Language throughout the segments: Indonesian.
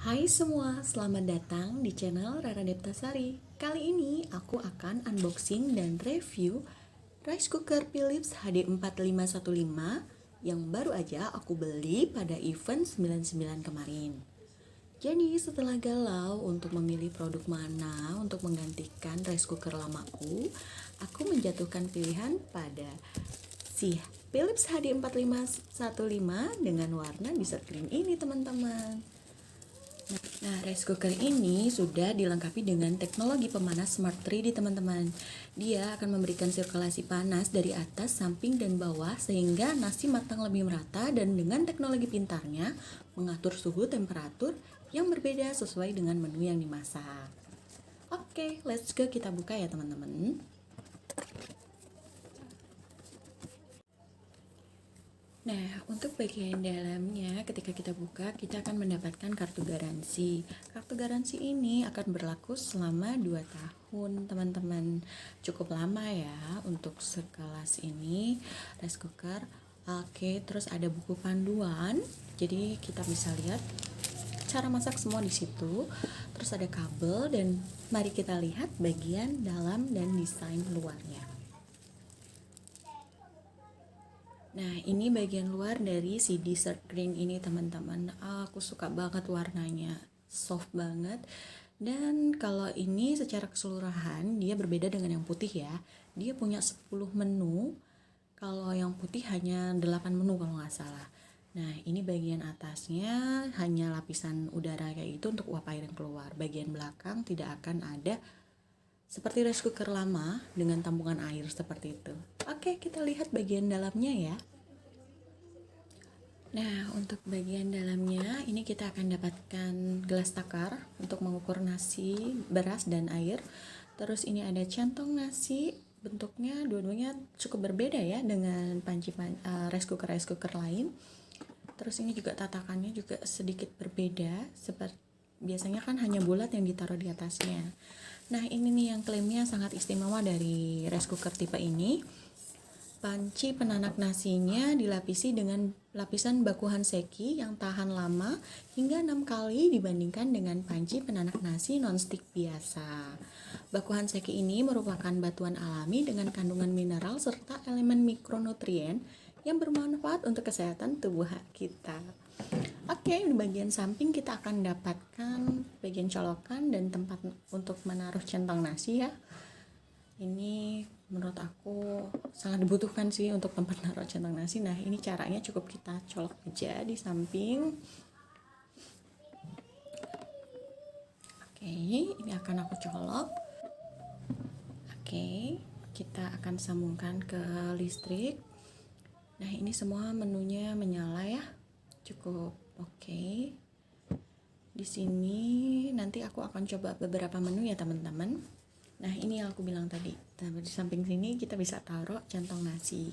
Hai semua, selamat datang di channel Rara Deptasari. Kali ini aku akan unboxing dan review rice cooker Philips HD4515 yang baru aja aku beli pada event 99 kemarin. Jadi setelah galau untuk memilih produk mana untuk menggantikan rice cooker lamaku, aku menjatuhkan pilihan pada si Philips HD4515 dengan warna dessert green ini teman-teman. Nah, rice cooker ini sudah dilengkapi dengan teknologi pemanas Smart 3D teman-teman. Dia akan memberikan sirkulasi panas dari atas, samping, dan bawah sehingga nasi matang lebih merata dan dengan teknologi pintarnya mengatur suhu temperatur yang berbeda sesuai dengan menu yang dimasak. Oke, let's go, kita buka ya teman-teman. Nah, untuk bagian dalamnya ketika kita buka, kita akan mendapatkan kartu garansi. Kartu garansi ini akan berlaku selama 2 tahun, teman-teman. Cukup lama ya untuk sekelas ini rice cooker. Oke, terus ada buku panduan. Jadi kita bisa lihat cara masak semua di situ. Terus ada kabel dan mari kita lihat bagian dalam dan desain luarnya. Nah, ini bagian luar dari si dessert green ini teman-teman. Aku suka banget warnanya, soft banget. Dan kalau ini secara keseluruhan dia berbeda dengan yang putih ya. Dia punya 10 menu. Kalau yang putih hanya 8 menu kalau nggak salah. Nah, ini bagian atasnya hanya lapisan udara kayak itu untuk uap air yang keluar. Bagian belakang tidak akan ada seperti rice cooker lama dengan tampungan air seperti itu. Oke, kita lihat bagian dalamnya ya. Nah, untuk bagian dalamnya ini kita akan dapatkan gelas takar untuk mengukur nasi, beras, dan air. Terus ini ada centong nasi, bentuknya dua-duanya cukup berbeda ya dengan panci rice cooker lain. Terus ini juga tatakannya juga sedikit berbeda, seperti biasanya kan hanya bulat yang ditaruh di atasnya. Nah, ini nih yang klaimnya sangat istimewa dari rice cooker tipe ini. Panci penanak nasinya dilapisi dengan lapisan bakuhan seki yang tahan lama hingga 6 kali dibandingkan dengan panci penanak nasi nonstick biasa. Bakuhan seki ini merupakan batuan alami dengan kandungan mineral serta elemen mikronutrien yang bermanfaat untuk kesehatan tubuh kita. Oke, di bagian samping kita akan dapatkan bagian colokan dan tempat untuk menaruh centong nasi ya. Ini menurut aku sangat dibutuhkan sih untuk tempat naruh centong nasi. Nah, ini caranya cukup kita colok aja di samping. Oke, ini akan aku colok. Oke, kita akan sambungkan ke listrik. Nah, ini semua menunya menyala ya. Cukup oke. Di sini nanti aku akan coba beberapa menu ya, teman-teman. Nah, ini yang aku bilang tadi. Di samping sini kita bisa taruh centong nasi.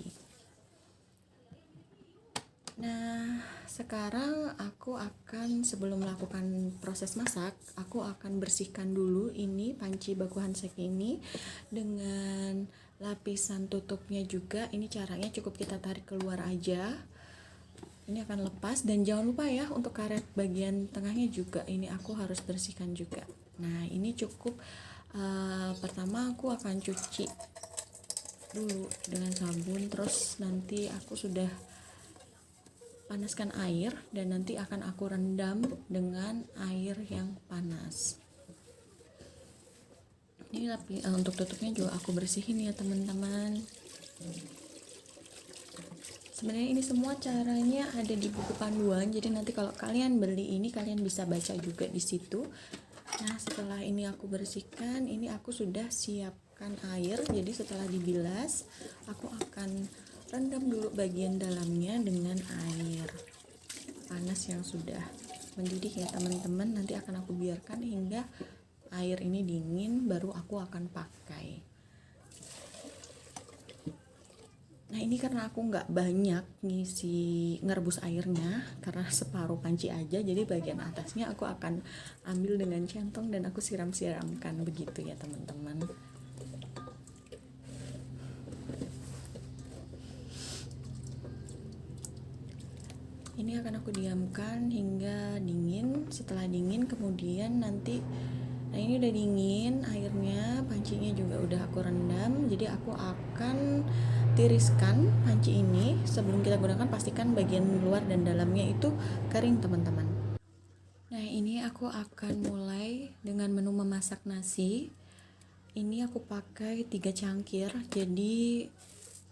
Nah, sekarang aku akan sebelum melakukan proses masak, aku akan bersihkan dulu ini panci bakuhan seki ini dengan lapisan tutupnya juga. Ini caranya cukup kita tarik keluar aja. Ini akan lepas dan jangan lupa ya untuk karet bagian tengahnya juga ini aku harus bersihkan juga. Nah, ini cukup pertama aku akan cuci dulu dengan sabun, terus nanti aku sudah panaskan air dan nanti akan aku rendam dengan air yang panas. Ini untuk tutupnya juga aku bersihin ya teman-teman. Sebenarnya ini semua caranya ada di buku panduan, jadi nanti kalau kalian beli ini kalian bisa baca juga di situ. Nah, setelah ini aku bersihkan, ini aku sudah siapkan air. Jadi setelah dibilas, aku akan rendam dulu bagian dalamnya dengan air panas yang sudah mendidih ya teman-teman. Nanti akan aku biarkan hingga air ini dingin, baru aku akan pakai. Nah, ini karena aku nggak banyak ngisi ngerebus airnya karena separuh panci aja, jadi bagian atasnya aku akan ambil dengan centong dan aku siram-siramkan begitu ya teman-teman. Ini akan aku diamkan hingga dingin. Setelah dingin kemudian nanti, nah ini udah dingin airnya, pancinya juga udah aku rendam. Jadi aku akan tiriskan panci ini. Sebelum kita gunakan, pastikan bagian luar dan dalamnya itu kering teman-teman. Nah ini aku akan mulai dengan menu memasak nasi. Ini aku pakai 3 cangkir, jadi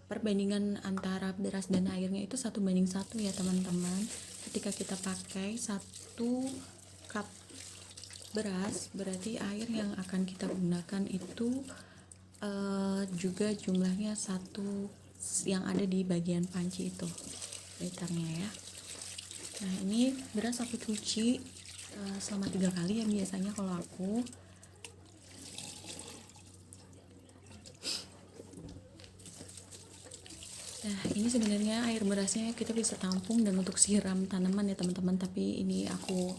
perbandingan antara beras dan airnya itu 1:1 ya teman-teman. Ketika kita pakai 1 cup beras, berarti air yang akan kita gunakan itu juga jumlahnya 1 yang ada di bagian panci itu liternya ya. Nah ini beras aku cuci selama 3 kali ya biasanya kalau aku. Nah ini sebenarnya air berasnya kita bisa tampung dan untuk siram tanaman ya teman-teman, tapi ini aku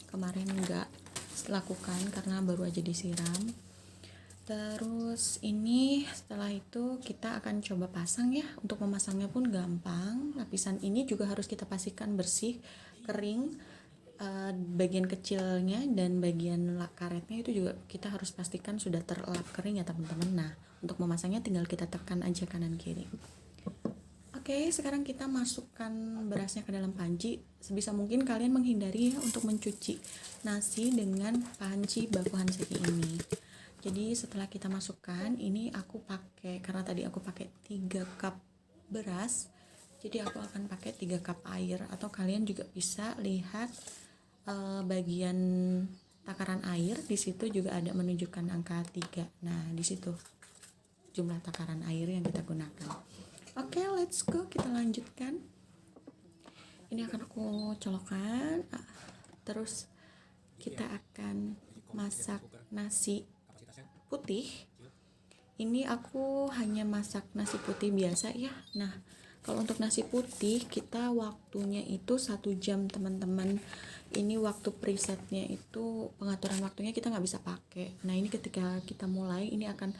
kemarin nggak lakukan karena baru aja disiram. Terus ini setelah itu kita akan coba pasang ya. Untuk memasangnya pun gampang. Lapisan ini juga harus kita pastikan bersih, kering, bagian kecilnya dan bagian karetnya itu juga kita harus pastikan sudah terelap kering ya teman-teman. Nah untuk memasangnya tinggal kita tekan aja kanan kiri. Oke, sekarang kita masukkan berasnya ke dalam panci. Sebisa mungkin kalian menghindari ya untuk mencuci nasi dengan panci baku hanseki ini. Jadi setelah kita masukkan, ini aku pakai, karena tadi aku pakai 3 cup beras, jadi aku akan pakai 3 cup air. Atau kalian juga bisa lihat bagian takaran air, di situ juga ada menunjukkan angka 3. Nah, di situ jumlah takaran air yang kita gunakan. Oke, let's go, kita lanjutkan. Ini akan aku colokkan. Terus kita akan masak nasi putih. Ini aku hanya masak nasi putih biasa ya. Nah, kalau untuk nasi putih kita waktunya itu 1 jam teman-teman. Ini waktu presetnya itu, pengaturan waktunya kita nggak bisa pakai. Nah ini ketika kita mulai, ini akan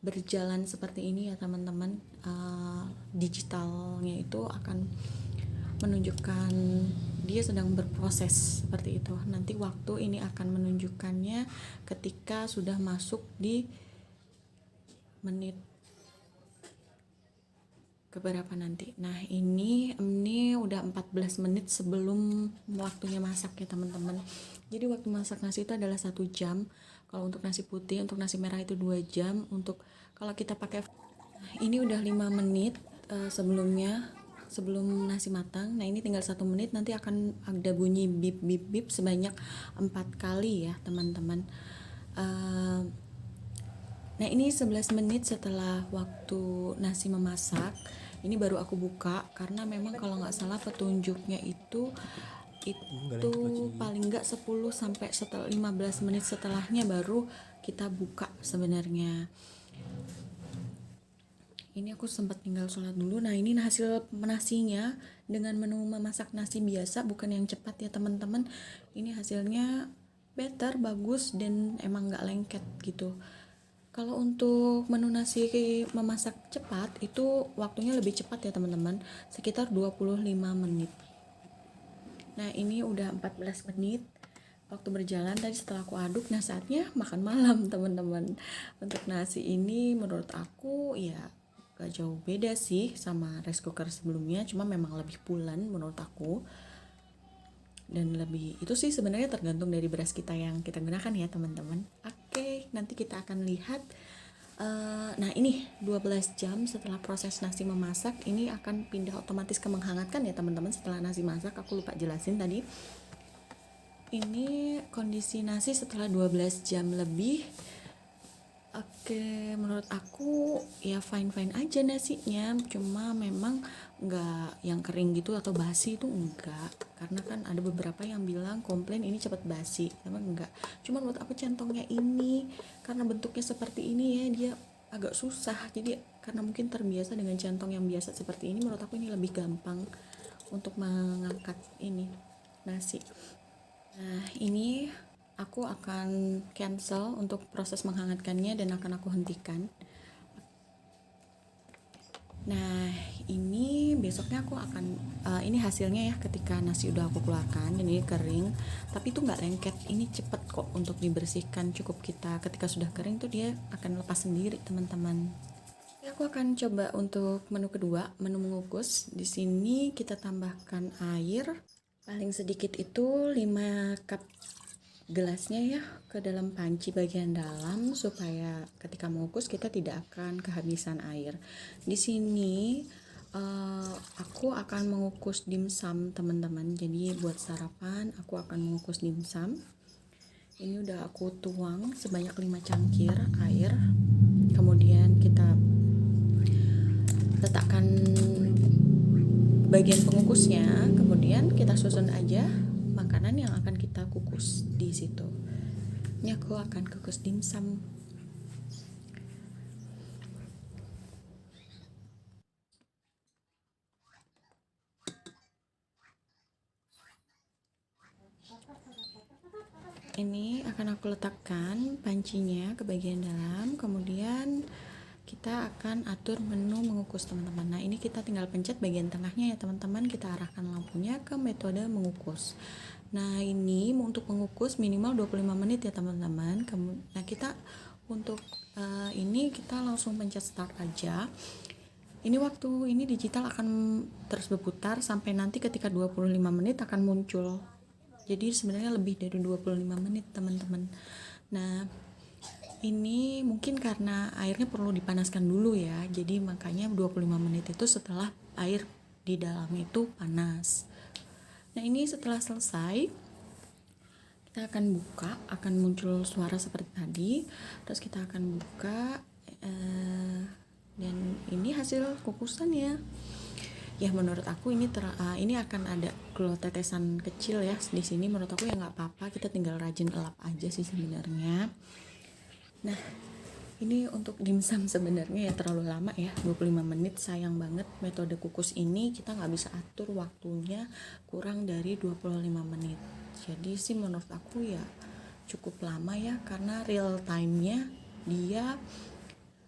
berjalan seperti ini ya teman-teman. Digitalnya itu akan menunjukkan dia sedang berproses seperti itu. Nanti waktu ini akan menunjukkannya ketika sudah masuk di menit keberapa nanti. Nah ini udah 14 menit sebelum waktunya masak ya teman-teman. Jadi waktu masak nasi itu adalah 1 jam. Kalau untuk nasi putih, untuk nasi merah itu 2 jam. Untuk kalau kita pakai, ini udah 5 menit sebelum nasi matang. Nah ini tinggal 1 menit, nanti akan ada bunyi bip bip bip sebanyak 4 kali ya teman-teman. Nah ini 11 menit setelah waktu nasi memasak, ini baru aku buka karena memang kalau nggak salah petunjuknya itu paling nggak 10 sampai 15 menit setelahnya baru kita buka sebenarnya. Ini aku sempat tinggal sholat dulu. Nah ini hasil nasinya dengan menu memasak nasi biasa, bukan yang cepat ya teman-teman. Ini hasilnya better, bagus, dan emang nggak lengket gitu. Kalau untuk menu nasi memasak cepat itu waktunya lebih cepat ya teman-teman, sekitar 25 menit. Nah ini udah 14 menit waktu berjalan tadi setelah aku aduk. Nah saatnya makan malam teman-teman. Untuk nasi ini menurut aku ya gak jauh beda sih sama rice cooker sebelumnya, cuma memang lebih pulen menurut aku. Dan lebih, itu sih sebenarnya tergantung dari beras kita yang kita gunakan ya teman-teman. Oke, nanti kita akan lihat. Nah ini 12 jam setelah proses nasi memasak, ini akan pindah otomatis ke menghangatkan ya teman-teman. Setelah nasi masak, aku lupa jelasin tadi. Ini kondisi nasi setelah 12 jam lebih. Oke, menurut aku ya fine-fine aja nasinya, cuma memang nggak yang kering gitu atau basi itu enggak, karena kan ada beberapa yang bilang komplain ini cepat basi, emang enggak. Cuma menurut aku centongnya ini karena bentuknya seperti ini ya, dia agak susah, jadi karena mungkin terbiasa dengan centong yang biasa seperti ini, menurut aku ini lebih gampang untuk mengangkat ini nasi. Nah ini aku akan cancel untuk proses menghangatkannya dan akan aku hentikan. Nah ini besoknya aku akan ini hasilnya ya ketika nasi udah aku keluarkan, ini kering tapi itu nggak lengket, ini cepet kok untuk dibersihkan, cukup kita ketika sudah kering tuh dia akan lepas sendiri teman-teman. Aku akan coba untuk menu kedua, menu mengukus. Di sini kita tambahkan air paling sedikit itu 5 cup gelasnya ya ke dalam panci bagian dalam supaya ketika mengukus kita tidak akan kehabisan air. Di sini aku akan mengukus dimsum teman-teman. Jadi buat sarapan aku akan mengukus dimsum. Ini udah aku tuang sebanyak 5 cangkir air. Kemudian kita letakkan bagian pengukusnya, kemudian kita susun aja makanan yang akan kita kukus di situ. Ini aku akan kukus dimsum. Ini akan aku letakkan pancinya ke bagian dalam, kemudian kita akan atur menu mengukus teman-teman. Nah ini kita tinggal pencet bagian tengahnya ya teman-teman, kita arahkan lampunya ke metode mengukus. Nah ini untuk mengukus minimal 25 menit ya teman-teman. Nah kita untuk ini kita langsung pencet start aja. Ini waktu ini digital akan terus berputar sampai nanti ketika 25 menit akan muncul. Jadi sebenarnya lebih dari 25 menit teman-teman. Nah ini mungkin karena airnya perlu dipanaskan dulu ya, jadi makanya 25 menit itu setelah air di dalam itu panas. Nah ini setelah selesai kita akan buka, akan muncul suara seperti tadi, terus kita akan buka dan ini hasil kukusannya ya. Menurut aku ini ini akan ada glow tetesan kecil ya di sini. Menurut aku ya nggak apa-apa, kita tinggal rajin elap aja sih sebenarnya. Nah ini untuk dimsum sebenarnya ya terlalu lama ya, 25 menit, sayang banget. Metode kukus ini kita nggak bisa atur waktunya kurang dari 25 menit. Jadi sih menurut aku ya cukup lama ya, karena real time-nya dia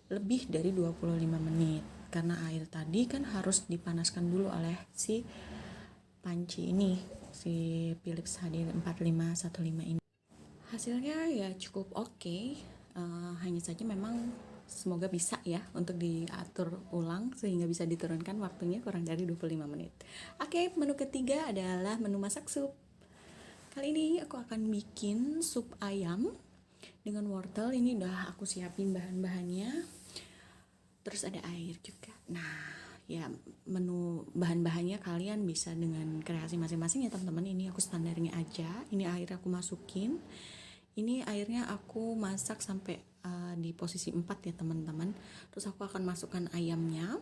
lebih dari 25 menit. Karena air tadi kan harus dipanaskan dulu oleh si panci ini, si Philips HD 4515 ini. Hasilnya ya cukup oke. Hanya saja memang semoga bisa ya untuk diatur ulang sehingga bisa diturunkan waktunya kurang dari 25 menit. Oke, menu ketiga adalah menu masak sup. Kali ini aku akan bikin sup ayam dengan wortel. Ini udah aku siapin bahan-bahannya. Terus ada air juga. Nah, ya menu bahan-bahannya kalian bisa dengan kreasi masing-masing ya teman-teman. Ini aku standarnya aja. Ini air aku masukin. Ini airnya aku masak sampai di posisi 4 ya teman-teman. Terus aku akan masukkan ayamnya.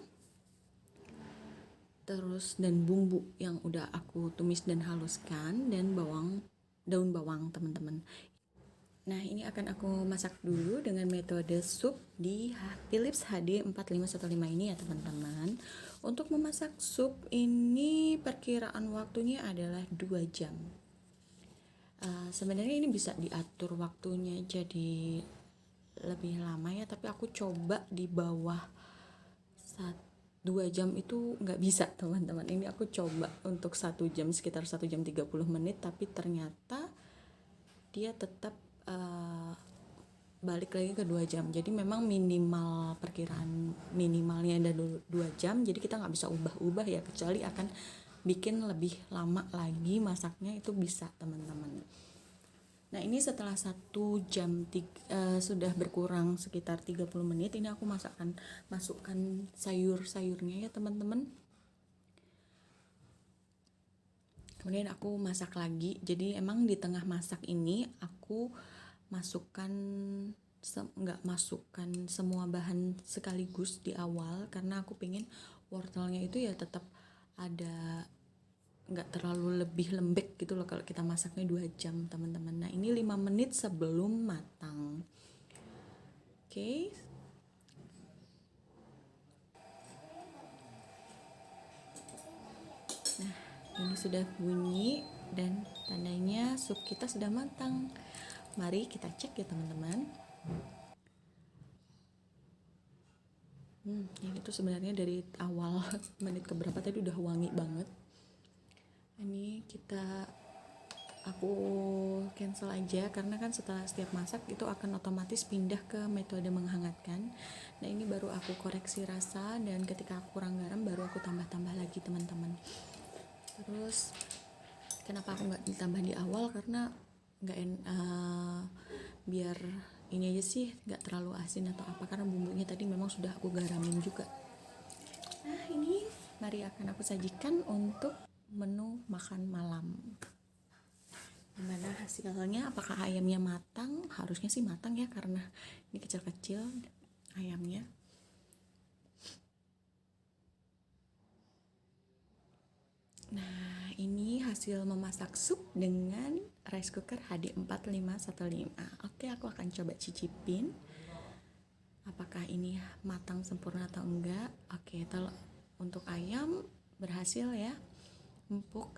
Terus dan bumbu yang udah aku tumis dan haluskan, dan daun bawang teman-teman. Nah ini akan aku masak dulu dengan metode sup di Philips HD 4515 ini ya teman-teman. Untuk memasak sup ini perkiraan waktunya adalah 2 jam. Sebenarnya ini bisa diatur waktunya jadi lebih lama ya, tapi aku coba di bawah 2 jam itu nggak bisa teman-teman. Ini aku coba untuk 1 jam, sekitar 1 jam 30 menit, tapi ternyata dia tetap balik lagi ke 2 jam. Jadi memang minimal, perkiraan minimalnya ada 2 jam. Jadi kita nggak bisa ubah-ubah ya, kecuali akan bikin lebih lama lagi masaknya, itu bisa teman-teman. Nah ini setelah 1 jam sudah berkurang sekitar 30 menit, ini aku masukkan sayur-sayurnya ya teman-teman. Kemudian aku masak lagi. Jadi emang di tengah masak ini aku nggak masukkan semua bahan sekaligus di awal, karena aku pengen wortelnya itu ya tetap ada, nggak terlalu lebih lembek gitu loh kalau kita masaknya 2 jam teman-teman. Nah ini 5 menit sebelum matang. Oke. Nah ini sudah bunyi dan tandanya sup kita sudah matang. Mari kita cek ya teman-teman. Ini tuh sebenarnya dari awal menit keberapa tadi udah wangi banget. Ini aku cancel aja karena kan setelah setiap masak itu akan otomatis pindah ke metode menghangatkan. Nah ini baru aku koreksi rasa, dan ketika aku kurang garam baru aku tambah-tambah lagi teman-teman. Terus kenapa aku nggak ditambah di awal, karena biar ini aja sih nggak terlalu asin atau apa, karena bumbunya tadi memang sudah aku garamin juga. Nah ini mari akan aku sajikan untuk menu makan malam. Gimana hasilnya, apakah ayamnya matang? Harusnya sih matang ya, karena ini kecil-kecil ayamnya. Nah ini hasil memasak sup dengan rice cooker HD 4515. Oke, aku akan coba cicipin apakah ini matang sempurna atau enggak. Oke, untuk ayam berhasil ya, empuk.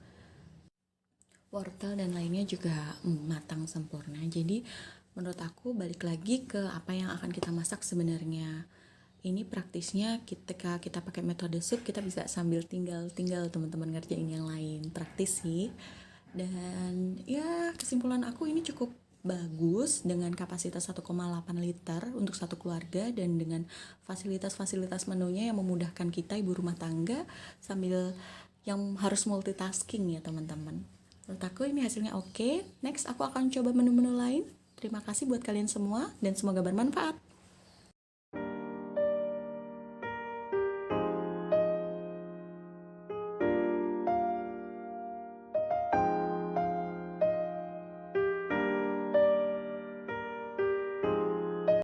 Wortel dan lainnya juga matang sempurna. Jadi menurut aku balik lagi ke apa yang akan kita masak sebenarnya. Ini praktisnya ketika kita pakai metode sup, kita bisa sambil tinggal teman-teman ngerjain yang lain. Praktis sih. Dan ya kesimpulan aku ini cukup bagus dengan kapasitas 1,8 liter untuk satu keluarga, dan dengan fasilitas-fasilitas menunya yang memudahkan kita ibu rumah tangga sambil yang harus multitasking ya teman-teman. Menurut aku ini hasilnya oke. Next aku akan coba menu-menu lain. Terima kasih buat kalian semua dan semoga bermanfaat.